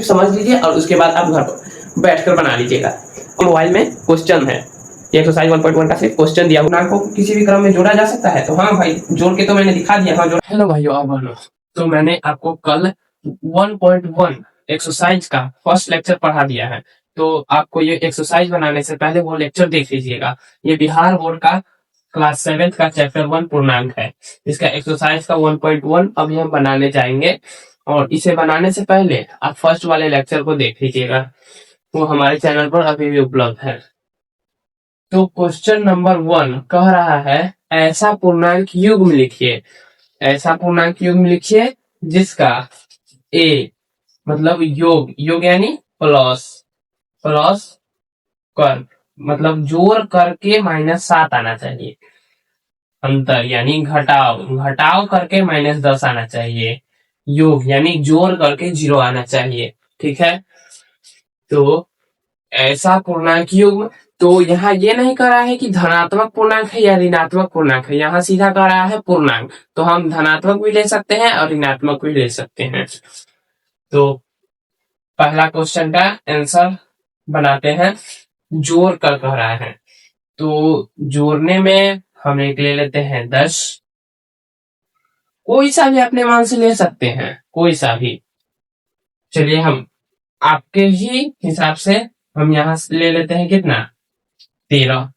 समझ लीजिए और उसके बाद आप घर पर बैठकर बना लीजिएगा। मोबाइल में क्वेश्चन है, एक्सरसाइज 1.1 का सिर्फ क्वेश्चन दिया हुआ को किसी भी क्रम में जोड़ा जा सकता है। तो हाँ भाई, जोड़ के तो मैंने दिखा दिया। हाँ जोड़। हेलो भाइयों और बहनों, तो मैंने आपको कल 1.1 एक्सरसाइज का फर्स्ट लेक्चर पढ़ा दिया है। तो आपको ये एक्सरसाइज बनाने से पहले वो लेक्चर देख लीजिएगा। ये बिहार बोर्ड का क्लास 7 का चैप्टर 1 पूर्णांक है। इसका एक्सरसाइज का 1.1 अभी हम बनाने जाएंगे, और इसे बनाने से पहले आप फर्स्ट वाले लेक्चर को देख लीजिएगा, वो हमारे चैनल पर अभी भी उपलब्ध है। तो क्वेश्चन नंबर 1 कह रहा है, ऐसा पूर्णांक युग्म लिखिए। ऐसा पूर्णांक युग्म लिखिए जिसका ए मतलब योग, योग यानी प्लस, प्लस कर मतलब जोड़ करके -7 आना चाहिए। अंतर यानी घटाव, घटाव करके -10 आना चाहिए। योग यानी जोड़ करके 0 आना चाहिए। ठीक है, तो ऐसा पूर्णांक युग्म, तो यहाँ ये नहीं कह रहा है कि धनात्मक पूर्णांक है या ऋणात्मक पूर्णांक है, यहाँ सीधा कह रहा है पूर्णांक। तो हम धनात्मक भी ले सकते हैं और ऋणात्मक भी ले सकते हैं। तो पहला क्वेश्चन का आंसर बनाते हैं। जोड़ कर कह रहा है, तो जोड़ने में हम एक ले लेते हैं 10। कोई सा भी अपने मान से ले सकते हैं, कोई सा भी। चलिए हम आपके ही हिसाब से हम यहां से ले लेते हैं कितना, 13।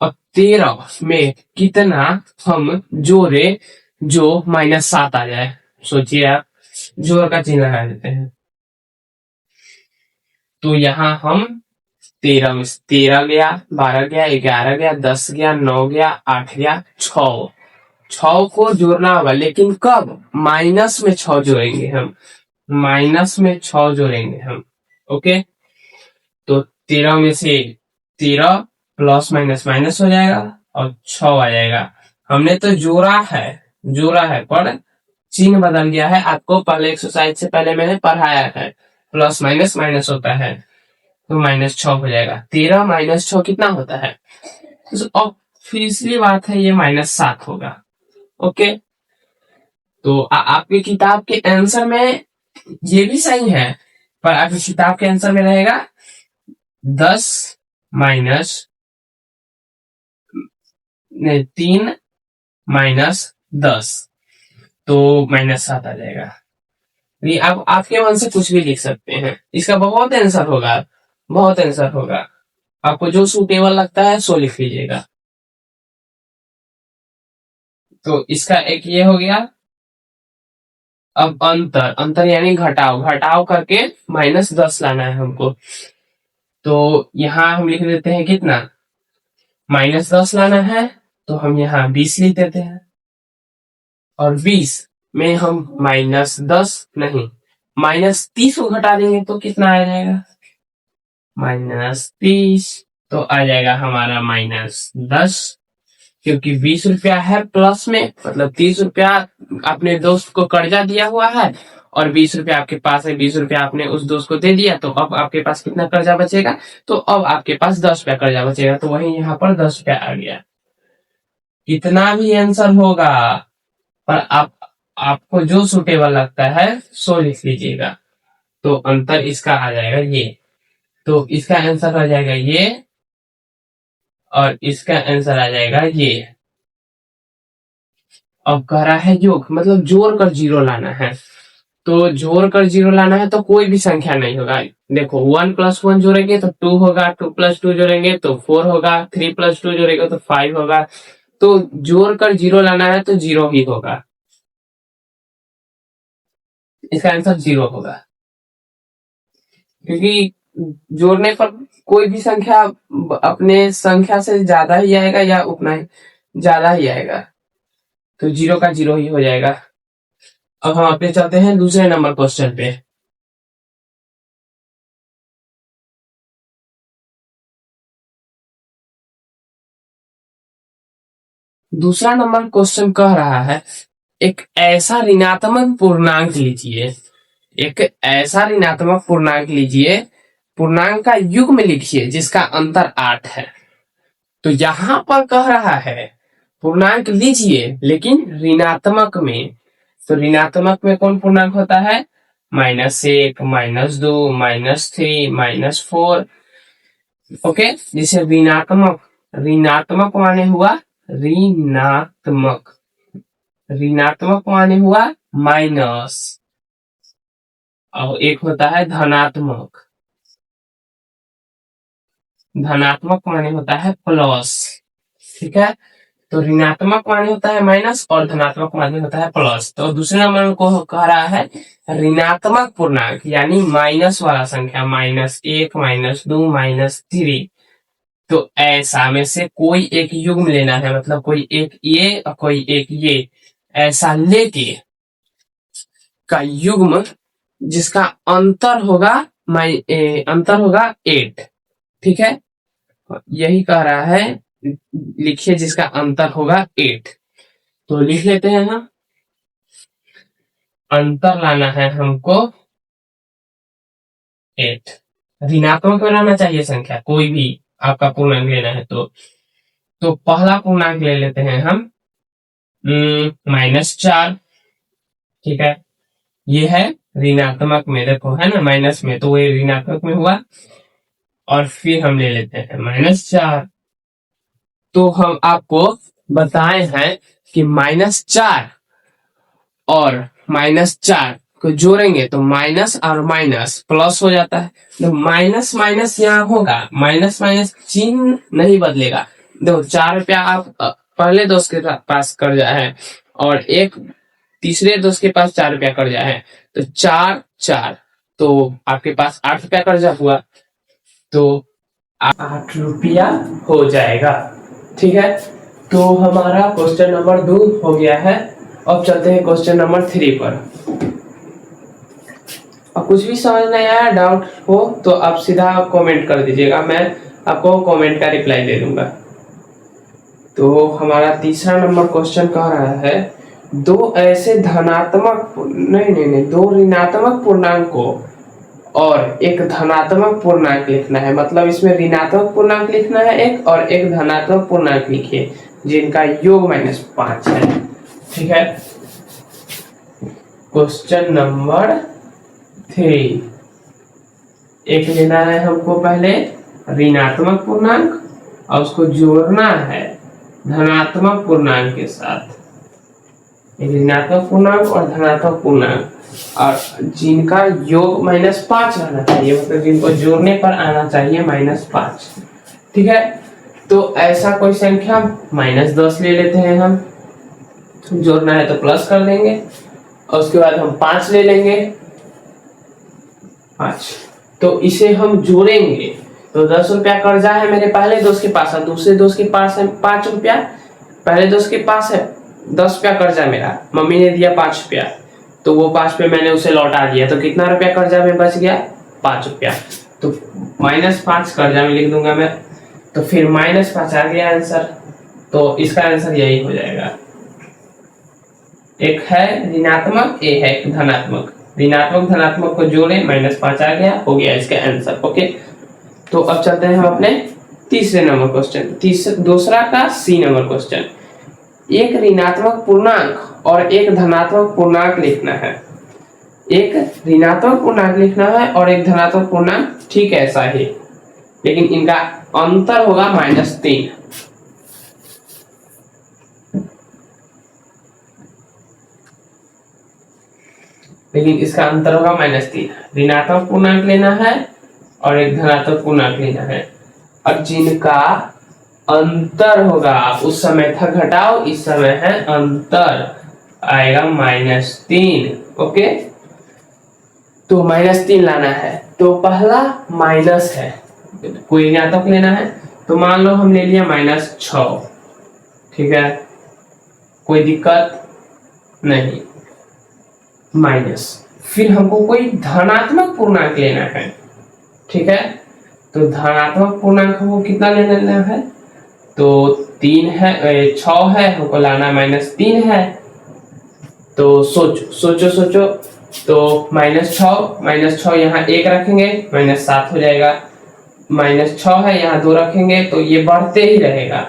और 13 में कितना हम जोड़े जो -7 आ जाए। सोचिए आप, जोड़ का चिन्ह लगा देते हैं। तो यहां हम 13 में 13 गया, 12 गया, 11 गया, 10 गया, 9 गया, 8 गया, 6 को जोड़ना होगा, लेकिन कब, माइनस में 6 जोड़ेंगे हम, माइनस में 6 जोड़ेंगे हम। ओके, तो 13 में से 13 प्लस माइनस माइनस हो जाएगा और 6 आ जाएगा। हमने तो जोड़ा है पर चिन्ह बदल गया है। आपको पहले एक्सरसाइज से पहले मैंने पढ़ाया है, प्लस माइनस माइनस होता है, तो -6 हो जाएगा। 13 -6 कितना होता है, तो ऑब्वियसली बात है ये -7 होगा। ओके, तो आपकी किताब के आंसर में ये भी सही है, पर आपकी किताब के आंसर में रहेगा 10 माइनस 3 -10, तो -7 आ जाएगा। ये आप आपके मन से कुछ भी लिख सकते हैं, इसका बहुत आंसर होगा, बहुत आंसर होगा। आपको जो सूटेबल लगता है सो लिख लीजिएगा। तो इसका एक ये हो गया। अब अंतर, अंतर यानी घटाव, घटाव करके -10 लाना है हमको। तो यहां हम लिख देते हैं कितना, -10 लाना है, तो हम यहाँ 20 लिख देते हैं। और 20 में हम -10 नहीं, -30 को घटा देंगे तो कितना आ जाएगा, -30, तो आ जाएगा हमारा -10। क्योंकि 20 रुपया है प्लस में, मतलब 30 रुपया अपने दोस्त को कर्जा दिया हुआ है और 20 रुपया आपके पास है, 20 रुपया आपने उस दोस्त को दे दिया, तो अब आपके पास कितना कर्जा बचेगा, तो अब आपके पास 10 रुपया कर्जा बचेगा। तो वही यहाँ पर 10 रुपया आ गया। कितना भी आंसर होगा, पर आपको जो सुटेबल लगता है सो लिख लीजिएगा। तो अंतर इसका आ जाएगा ये, तो इसका आंसर आ जाएगा ये, और इसका आंसर आ जाएगा ये। अब कह रहा है योग, मतलब जोड़ कर 0 लाना है। तो जोड़ कर 0 लाना है तो कोई भी संख्या नहीं होगा। देखो 1 + 1 जोड़ेंगे तो 2 होगा, 2 + 2 जोड़ेंगे तो 4 होगा, 3 + 2 जोड़ेंगे तो 5 होगा। तो जोड़ कर 0 लाना है तो 0 ही होगा, इसका आंसर 0 होगा। क्योंकि जोड़ने पर कोई भी संख्या अपने संख्या से ज्यादा ही आएगा या उतना ही ज्यादा ही आएगा, तो 0 का 0 ही हो जाएगा। अब हम अपने चलते हैं दूसरे नंबर क्वेश्चन पे। दूसरा नंबर क्वेश्चन कह रहा है, एक ऐसा ऋणात्मक पूर्णांक लीजिए, एक ऐसा ऋणात्मक पूर्णांक लीजिए, पूर्णांक का युग्म लिखिए जिसका अंतर 8 है। तो यहां पर कह रहा है पूर्णांक लीजिए लेकिन ऋणात्मक में। तो ऋणात्मक में कौन पूर्णांक होता है, -1, -2, -3, -4। ओके, जिसे ऋणात्मक, ऋणात्मक माने हुआ ऋणात्मक, ऋणात्मक माने हुआ माइनस, और एक होता है धनात्मक, धनात्मक माने होता है प्लस। ठीक है, तो ऋणात्मक माने होता है माइनस और धनात्मक माने होता है प्लस। तो दूसरे नंबर को कह रहा है ऋणात्मक पूर्णांक यानी माइनस वाला संख्या, -1, -2, -3। तो ऐसा में से कोई एक युग्म लेना है, मतलब कोई एक ये और कोई एक ये, ऐसा लेके का युग्म जिसका अंतर होगा अंतर होगा 8। ठीक है, यही कह रहा है, लिखिए जिसका अंतर होगा 8। तो लिख लेते हैं हम, अंतर लाना है हमको 8। ऋणात्मक में रहना चाहिए संख्या, कोई भी आपका पूर्णांक लेना है तो पहला पूर्णांक ले लेते हैं हम -4। ठीक है, ये है ऋणात्मक में, देखो है ना माइनस में, तो ये ऋणात्मक में हुआ। और फिर हम ले लेते हैं -4। तो हम आपको बताए हैं कि -4 और -4 को जोड़ेंगे तो माइनस और माइनस प्लस हो जाता है। तो माइनस माइनस यहाँ होगा, माइनस माइनस चिन्ह नहीं बदलेगा। देखो 4 रुपया आप पहले दोस्त के पास कर्जा है और एक तीसरे दोस्त के पास 4 रुपया कर्जा है, तो 4 4, तो आपके पास 8 रुपया कर्जा हुआ, तो 8 रुपया हो जाएगा। ठीक है, तो हमारा क्वेश्चन नंबर 2 हो गया है। अब चलते हैं क्वेश्चन नंबर 3 पर। अब कुछ भी समझ नहीं आया, डाउट हो तो आप सीधा कमेंट कर दीजिएगा, मैं आपको कमेंट का रिप्लाई दे दूंगा। तो हमारा तीसरा नंबर क्वेश्चन कह रहा है दो ऐसे धनात्मक दो ऋणात्मक पूर्णांक को और एक धनात्मक पूर्णांक लिखना है। मतलब इसमें ऋणात्मक पूर्णांक लिखना है एक, और एक धनात्मक पूर्णांक लिखिए जिनका योग -5 है। ठीक है, क्वेश्चन नंबर 3, एक लेना है हमको पहले ऋणात्मक पूर्णांक और उसको जोड़ना है धनात्मक पूर्णांक के साथ, ऋणात्मक पूर्णांक और धनात्मक पूर्णांक, और जिनका योग -5 रहना चाहिए, मतलब जिनको जोड़ने पर आना चाहिए -5। ठीक है, तो ऐसा कोई संख्या -10 ले लेते हैं हम, जोड़ना है तो प्लस कर देंगे, और उसके बाद हम 5 ले लेंगे, 5। तो इसे हम जोड़ेंगे तो 10 रुपया कर्जा है मेरे पहले दोस्त के पास और दूसरे दोस्त के पास है 5 रुपया। पहले दोस्त के पास है 10 रुपया कर्जा मेरा, मम्मी ने दिया 5 रुपया, तो वो 5 रुपये मैंने उसे लौटा दिया, तो कितना रुपया कर्जा में बच गया? 5 रुपया। तो -5 कर्जा में लिख दूंगा मैं, तो फिर -5 आ गया आंसर। तो इसका आंसर यही हो जाएगा, एक है ऋणात्मक, एक है धनात्मक, ऋणात्मक धनात्मक को जोड़े -5 आ गया, हो गया इसका आंसर। ओके, तो अब चलते हैं हम अपने तीसरे नंबर क्वेश्चन, दूसरा का सी नंबर क्वेश्चन। एक ऋणात्मक पूर्णांक और एक धनात्मक पूर्णांक लिखना है, एक ऋणात्मक पूर्णांक लिखना है और एक धनात्मक पूर्णांक, ठीक ऐसा ही, लेकिन इनका अंतर होगा -3। लेकिन इसका अंतर होगा -3। ऋणात्मक पूर्णांक लेना है और एक धनात्मक पूर्णांक लेना है, और जिनका अंतर होगा, उस समय था घटाओ, इस समय है अंतर, आएगा -3। ओके, तो -3 लाना है, तो पहला माइनस है, कोई ऋणात्मक लेना है, तो मान लो हम ले लिया -6। ठीक है, कोई दिक्कत नहीं, माइनस। फिर हमको कोई धनात्मक पूर्णांक लेना है। ठीक है, तो धनात्मक पूर्णांक हमको कितना लेना है? तो 3 है, 6 है, हमको लाना -3 है। तो सोचो, तो -6 यहाँ 1 रखेंगे, -7 हो जाएगा। -6 है, यहाँ 2 रखेंगे, तो ये बढ़ते ही रहेगा,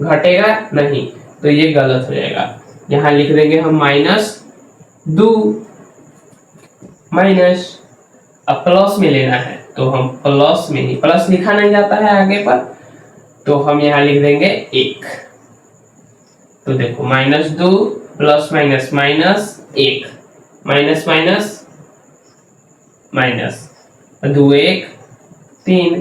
घटेगा नहीं, तो ये गलत हो जाएगा। यहाँ लिख देंगे हम -2। माइनस। अब प्लस में लेना है तो हम प्लस में ही, प्लस लिखा नहीं जाता है आगे पर, तो हम यहाँ लिख देंगे 1। तो देखो -2 plus minus minus 1, minus minus minus, 2 1 3,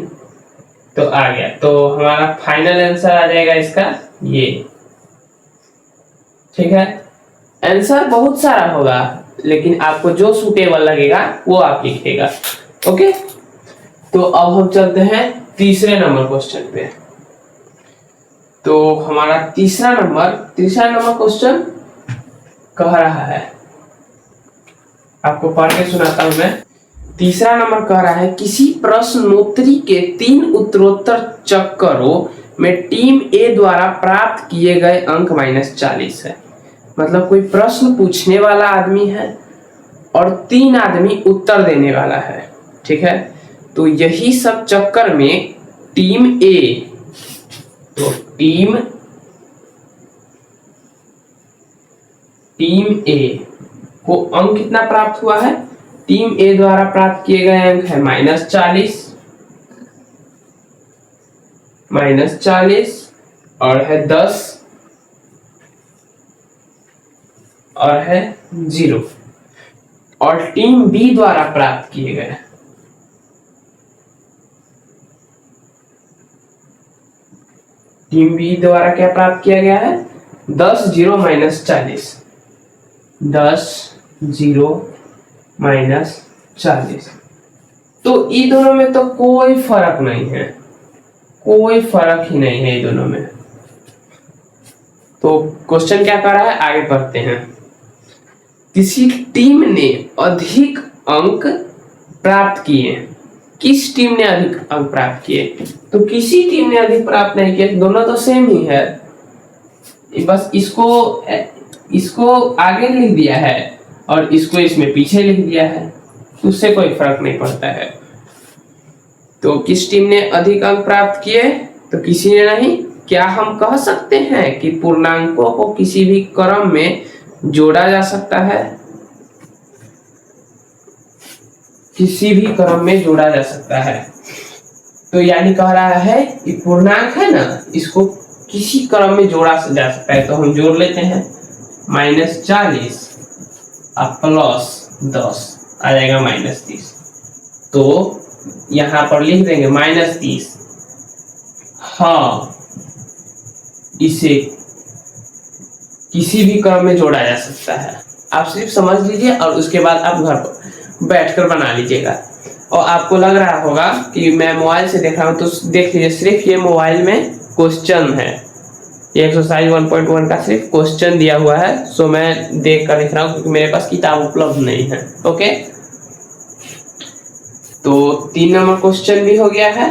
तो आ गया। तो हमारा फाइनल आंसर आ जाएगा इसका ये। ठीक है, आंसर बहुत सारा होगा, लेकिन आपको जो सूटेबल लगेगा वो आप लिखिएगा। ओके, तो अब हम चलते हैं तीसरे नंबर क्वेश्चन पे। तो हमारा तीसरा नंबर क्वेश्चन कह रहा है, आपको पढ़ के सुनाता हूं मैं। तीसरा नंबर कह रहा है, किसी प्रश्नोत्तरी के 3 उत्तरोत्तर चक्करों में टीम ए द्वारा प्राप्त किए गए अंक -40 है। मतलब कोई प्रश्न पूछने वाला आदमी है और 3 आदमी उत्तर देने वाला है। ठीक है, तो यही सब चक्कर में टीम ए, तो टीम ए को अंक कितना प्राप्त हुआ है? टीम ए द्वारा प्राप्त किए गए अंक है -40 और है 10 और है 0। और टीम बी द्वारा प्राप्त किए गए, टीम बी द्वारा क्या प्राप्त किया गया है? 10 0 -40, 10 0 -40। तो इन दोनों में तो कोई फर्क नहीं है, कोई फर्क ही नहीं है इन दोनों में। तो क्वेश्चन क्या कर रहा है, आगे पढ़ते हैं। किसी टीम ने अधिक अंक प्राप्त किए, किस टीम ने अधिक अंक प्राप्त किए? तो किसी टीम ने अधिक प्राप्त नहीं किए, दोनों तो सेम ही है, बस इसको आगे लिख दिया है और इसको इसमें पीछे लिख दिया है, उससे कोई फर्क नहीं पड़ता है। तो किस टीम ने अधिक अंक प्राप्त किए? तो किसी ने नहीं। क्या हम कह सकते हैं कि पूर्णांकों को किसी भी क्रम में जोड़ा जा सकता है? किसी भी क्रम में जोड़ा जा सकता है। तो यानी कह रहा है कि पूर्णांक है ना, इसको किसी क्रम में जोड़ा जा सकता है। तो हम जोड़ लेते हैं, -40 और +10 आ जाएगा -30। तो यहां पर लिख देंगे -30। हाँ, इसे किसी भी क्रम में जोड़ा जा सकता है। आप सिर्फ समझ लीजिए और उसके बाद आप घर पर बैठकर बना लीजिएगा। और आपको लग रहा होगा कि मैं मोबाइल से देख रहा हूं, तो देख लीजिए, सिर्फ ये मोबाइल में क्वेश्चन है, ये एक्सरसाइज 1.1 का सिर्फ क्वेश्चन दिया हुआ है। सो मैं देख कर लिख रहा हूँ क्योंकि मेरे पास किताब उपलब्ध नहीं है। ओके, तो 3 नंबर क्वेश्चन भी हो गया है।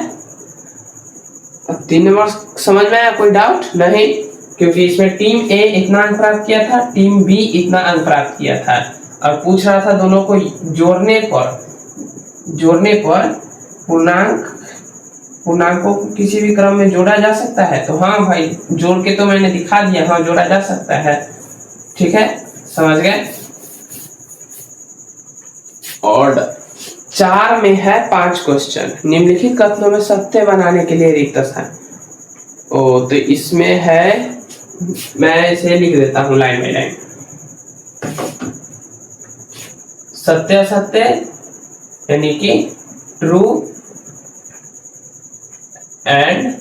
अब 3 नंबर समझ में आया? कोई डाउट नहीं, क्योंकि इसमें टीम ए इतना अंक प्राप्त किया था, टीम बी इतना अंक प्राप्त किया था, और पूछ रहा था दोनों को जोड़ने पर पूर्णांकों को किसी भी क्रम में जोड़ा जा सकता है। तो हाँ भाई, जोड़ के तो मैंने दिखा दिया, हाँ जोड़ा जा सकता है। ठीक है, समझ गए। और 4 में है 5 क्वेश्चन। निम्नलिखित कथनों में सत्य बनाने के लिए रिक्त स्थान। तो इसमें है, मैं इसे लिख देता हूं लाइन बाय लाइन। सत्य असत्य यानी कि ट्रू एंड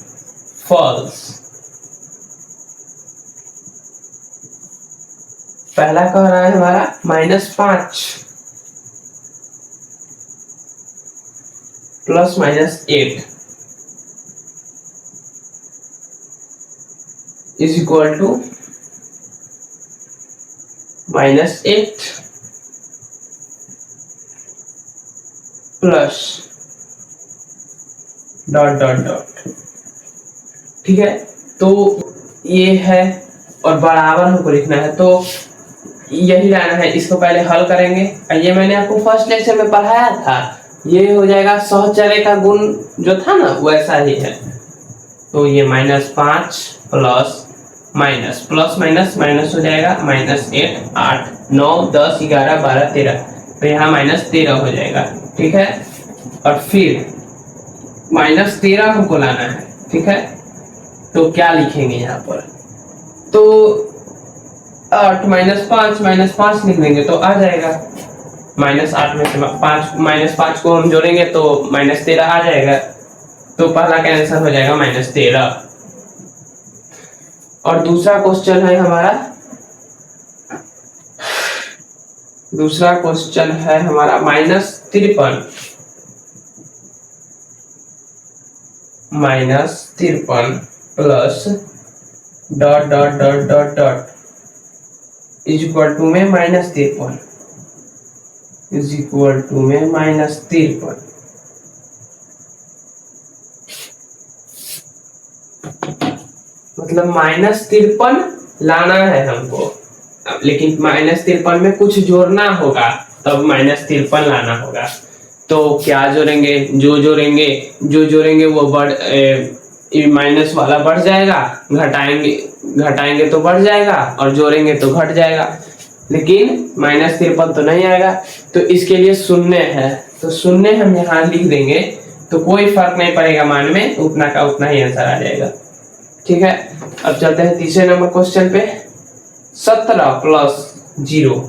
फॉल्स। पहला कह रहा है हमारा -5 +-8 is equal to -8 प्लस ... ठीक है, तो ये है और बराबर हमको लिखना है। तो यही लाना है, इसको पहले हल करेंगे। ये मैंने आपको फर्स्ट लेक्चर में पढ़ाया था, ये हो जाएगा सहचर्य का गुण जो था ना, वैसा ही है। तो ये -5 प्लस माइनस माइनस हो जाएगा, -8 8 9 10 11 12 13, तो यहाँ -13 हो जाएगा, ठीक है। और फिर -13 हमको लाना है, ठीक है। तो क्या लिखेंगे यहाँ पर, तो 8 -5 लिख देंगे तो आ जाएगा। -8 में से 5 को हम जोड़ेंगे तो -13 आ जाएगा। तो पहला का आंसर हो जाएगा -13। और दूसरा क्वेश्चन है हमारा, -53 plus dot dot dot dot dot is equal to में -53 इज इक्वल टू में -53। मतलब -53 लाना है हमको, लेकिन -53 में कुछ जोड़ना होगा, तब -53 लाना होगा। तो क्या जोड़ेंगे, जो जोड़ेंगे वो माइनस वाला बढ़ जाएगा, घटाएंगे तो बढ़ जाएगा, और जोड़ेंगे तो घट जाएगा। लेकिन -53 तो नहीं आएगा, तो इसके लिए शून्य है, तो शून्य हम यहाँ लिख देंगे, तो कोई फर्क नहीं पड़ेगा मान में, उतना का उतना ही आंसर आ जाएगा, ठीक है। अब चलते हैं तीसरे नंबर क्वेश्चन पे। 17 + 0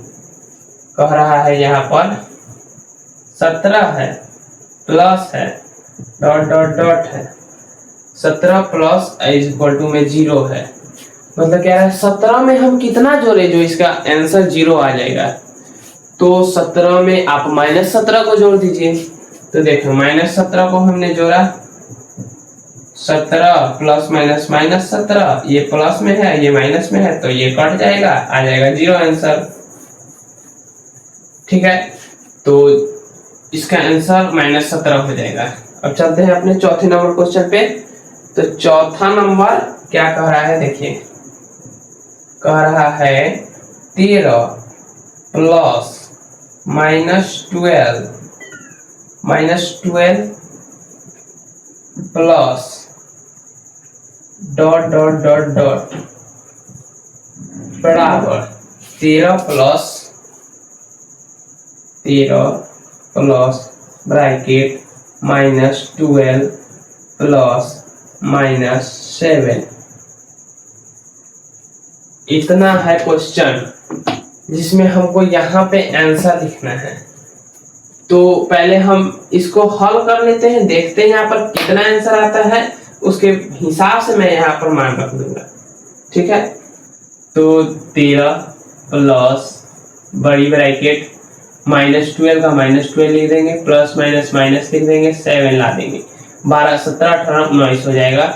कह रहा है, यहाँ पर 17 है प्लस है डॉट डॉट डॉट है, 17 प्लस इज इक्वल टू में 0 है। मतलब कह रहा है 17 में हम कितना जोड़े जो इसका आंसर 0 आ जाएगा। तो 17 में आप -17 को जोड़ दीजिए। तो देखो -17 को हमने जोड़ा, 17 प्लस माइनस -17, ये प्लस में है ये माइनस में है, तो ये कट जाएगा, आ जाएगा 0 आंसर, ठीक है। तो इसका आंसर -17 हो जाएगा। अब चलते हैं अपने चौथे नंबर क्वेश्चन पे। तो चौथा नंबर क्या कह रहा है, देखिए कह रहा है 13 plus -12 plus dot dot dot dot बराबर 13 प्लस ब्रैकेट -12 प्लस -7। इतना है क्वेश्चन, जिसमें हमको यहाँ पे आंसर लिखना है। तो पहले हम इसको हल कर लेते हैं, देखते हैं यहाँ पर कितना आंसर आता है, उसके हिसाब से मैं यहाँ पर मान रख दूंगा, ठीक है। तो 13 प्लस बड़ी ब्रैकेट -12 का -12 लिख देंगे, प्लस माइनस माइनस लिख देंगे, 7 ला देंगे, 12 17 18 19 हो जाएगा।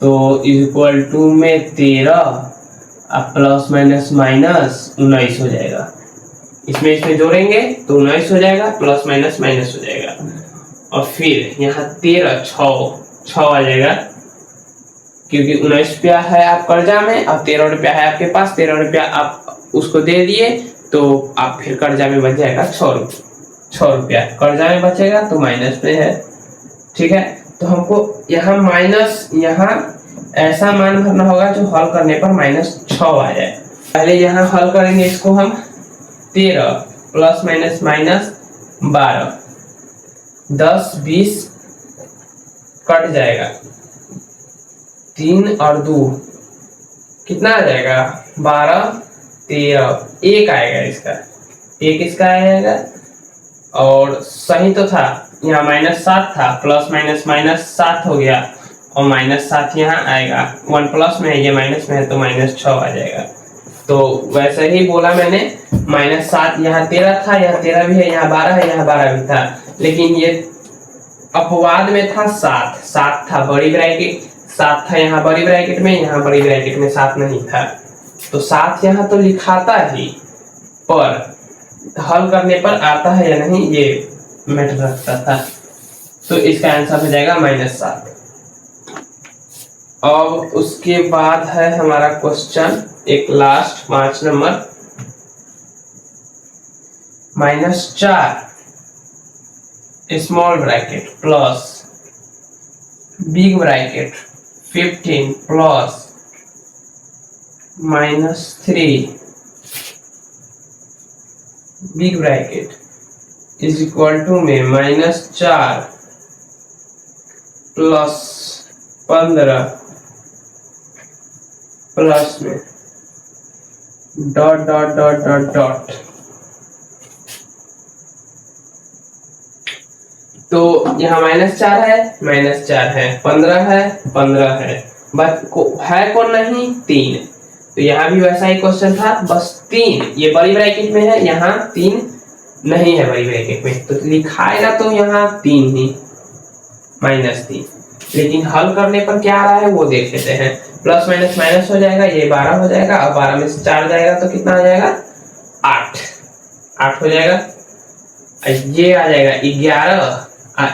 तो इक्वल टू में 13 अब प्लस माइनस माइनस 19 हो जाएगा। इसमें जोड़ेंगे तो 19 हो जाएगा, प्लस माइनस माइनस हो जाएगा। और फिर यहाँ 13 6 आ जाएगा, क्योंकि 19 रुपया है आप कर्जा में और 13 रुपया है आपके पास, 13 रुपया आप उसको दे दिए, तो आप फिर कर्जा में बच जाएगा 6 रुपया कर्जा में बचेगा, तो माइनस में है, ठीक है। तो हमको यहाँ माइनस, यहाँ ऐसा मान भरना होगा जो हल करने पर -6 आ जाए। पहले यहाँ हल करेंगे इसको हम, 13 प्लस माइनस माइनस 12, 10 20 कट जाएगा, 3 और 2 कितना आ जाएगा, 12 13, 1 आएगा इसका, 1 इसका आएगा। और सही तो था, यहाँ -7 था, प्लस माइनस माइनस 7 हो गया, और -7 यहाँ आएगा, 1 प्लस में है ये माइनस में है, तो -6 आ जाएगा। तो वैसे ही बोला मैंने, -7 यहाँ 13 था, यहाँ 13 भी है, यहाँ 12 है, यहाँ 12 भी था, लेकिन ये अपवाद में था 7 था, बड़ी ब्रैकेट 7 था यहाँ बड़ी ब्रैकेट में, यहाँ बड़ी ब्रैकेट में 7 नहीं था, तो 7 यहाँ तो लिखाता ही, पर हल करने पर आता है या नहीं ये मैटर रखता था। तो इसका आंसर हो जाएगा -7। अब उसके बाद है हमारा क्वेश्चन एक last 5 number, -4 small bracket plus big bracket 15 plus -3 big bracket is equal to में -4 प्लस 15 प्लस में dot dot dot dot dot. तो यहाँ -4 है, -4 है, 15 है, 15 है, बस है कौन नहीं, 3। तो यहाँ भी वैसा ही क्वेश्चन था, बस 3 ये बड़ी ब्रैकेट में है, यहाँ 3 नहीं है बड़ी ब्रैकेट में, तो लिखाएगा तो यहाँ 3 ही, -3। लेकिन हल करने पर क्या आ रहा है वो देख लेते हैं। प्लस माइनस माइनस हो जाएगा, ये 12 हो जाएगा, अब 12 में से 4 जाएगा तो कितना आ जाएगा, 8 हो जाएगा। ये आ जाएगा 11,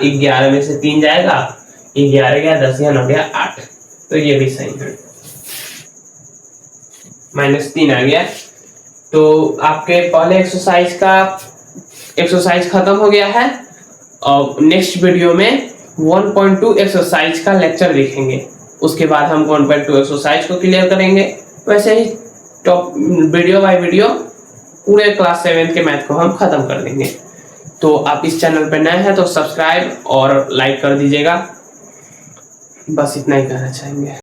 11 में से 3 जाएगा, 11 गया 10 गया 9 गया 8, तो ये भी सही है, -3 आ गया। तो आपके पहले एक्सरसाइज खत्म हो गया है, और नेक्स्ट वीडियो में 1.2 एक्सरसाइज का लेक्चर देखेंगे, उसके बाद हम 1.2 एक्सरसाइज को क्लियर करेंगे। वैसे ही टॉप वीडियो बाय वीडियो पूरे क्लास 7 के मैथ को हम खत्म कर देंगे। तो आप इस चैनल पर नए हैं तो सब्सक्राइब और लाइक कर दीजिएगा, बस इतना ही कहना चाहेंगे।